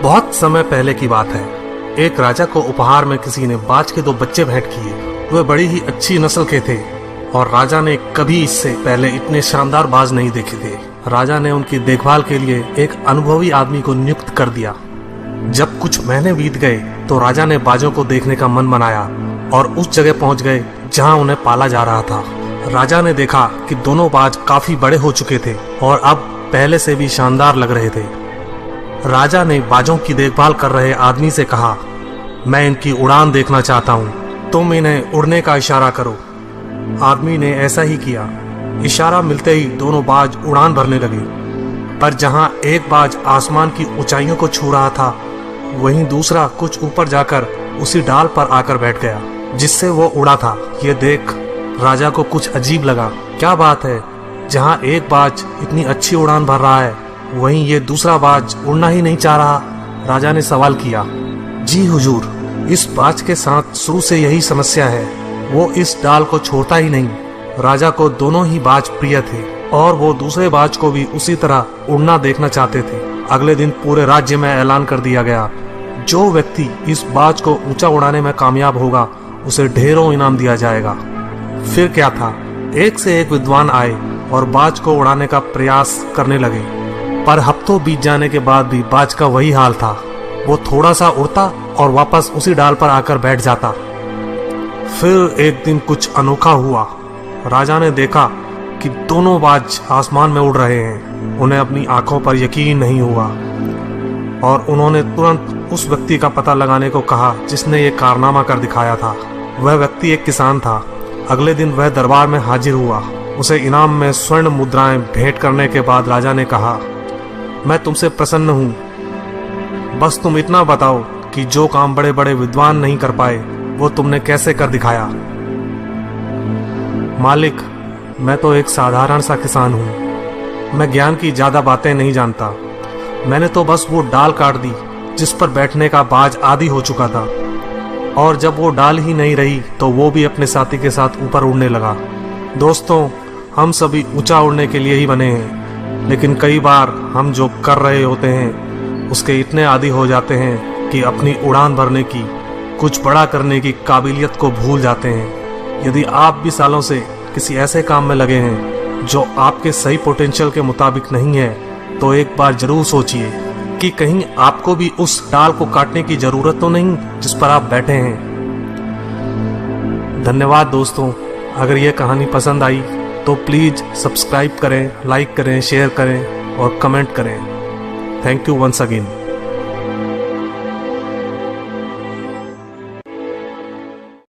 बहुत समय पहले की बात है। एक राजा को उपहार में किसी ने बाज के 2 बच्चे भेंट किए। वे बड़ी ही अच्छी नस्ल के थे और राजा ने कभी इससे पहले इतने शानदार बाज नहीं देखे थे। राजा ने उनकी देखभाल के लिए एक अनुभवी आदमी को नियुक्त कर दिया। जब कुछ महीने बीत गए तो राजा ने बाजों को देखने का मन बनाया और उस जगह पहुंच गए जहां उन्हें पाला जा रहा था। राजा ने देखा कि दोनों बाज काफी बड़े हो चुके थे और अब पहले से भी शानदार लग रहे थे। राजा ने बाजों की देखभाल कर रहे आदमी से कहा, मैं इनकी उड़ान देखना चाहता हूँ, तुम इन्हें उड़ने का इशारा करो। आदमी ने ऐसा ही किया। इशारा मिलते ही दोनों बाज उड़ान भरने लगे, पर जहाँ एक बाज आसमान की ऊंचाइयों को छू रहा था, वहीं दूसरा कुछ ऊपर जाकर उसी डाल पर आकर बैठ गया जिससे वो उड़ा था। ये देख राजा को कुछ अजीब लगा। क्या बात है, जहाँ एक बाज इतनी अच्छी उड़ान भर रहा है, वहीं ये दूसरा बाज उड़ना ही नहीं चाह रहा। राजा ने सवाल किया, जी हुजूर, इस बाज के साथ शुरू से यही समस्या है, वो इस डाल को छोड़ता ही नहीं। राजा को दोनों ही बाज प्रिय थे और वो दूसरे बाज को भी उसी तरह उड़ना देखना चाहते थे। अगले दिन पूरे राज्य में ऐलान कर दिया गया, जो व्यक्ति इस बाज को ऊंचा उड़ाने में कामयाब होगा उसे ढेरों इनाम दिया जाएगा। फिर क्या था, एक से एक विद्वान आए और बाज को उड़ाने का प्रयास करने लगे, पर हफ्तों बीत जाने के बाद भी बाज का वही हाल था। वो थोड़ा सा उड़ता और वापस उसी डाल पर आकर बैठ जाता। फिर एक दिन कुछ अनोखा हुआ। राजा ने देखा कि दोनों बाज आसमान में उड़ रहे हैं। उन्हें अपनी आंखों पर यकीन नहीं हुआ और उन्होंने तुरंत उस व्यक्ति का पता लगाने को कहा जिसने ये कारनामा कर दिखाया था। वह व्यक्ति एक किसान था। अगले दिन वह दरबार में हाजिर हुआ। उसे इनाम में स्वर्ण मुद्राएं भेंट करने के बाद राजा ने कहा, मैं तुमसे प्रसन्न हूँ, बस तुम इतना बताओ कि जो काम बड़े बड़े विद्वान नहीं कर पाए वो तुमने कैसे कर दिखाया। मालिक, मैं तो एक साधारण सा किसान हूँ, मैं ज्ञान की ज्यादा बातें नहीं जानता। मैंने तो बस वो डाल काट दी जिस पर बैठने का बाज आदी हो चुका था, और जब वो डाल ही नहीं रही तो वो भी अपने साथी के साथ ऊपर उड़ने लगा। दोस्तों, हम सभी ऊंचा उड़ने के लिए ही बने हैं, लेकिन कई बार हम जो कर रहे होते हैं उसके इतने आदी हो जाते हैं कि अपनी उड़ान भरने की, कुछ बड़ा करने की काबिलियत को भूल जाते हैं। यदि आप भी सालों से किसी ऐसे काम में लगे हैं जो आपके सही पोटेंशियल के मुताबिक नहीं है, तो एक बार जरूर सोचिए कि कहीं आपको भी उस डाल को काटने की जरूरत तो नहीं जिस पर आप बैठे हैं। धन्यवाद दोस्तों। अगर यह कहानी पसंद आई तो प्लीज सब्सक्राइब करें, लाइक करें, शेयर करें और कमेंट करें। Thank you once again.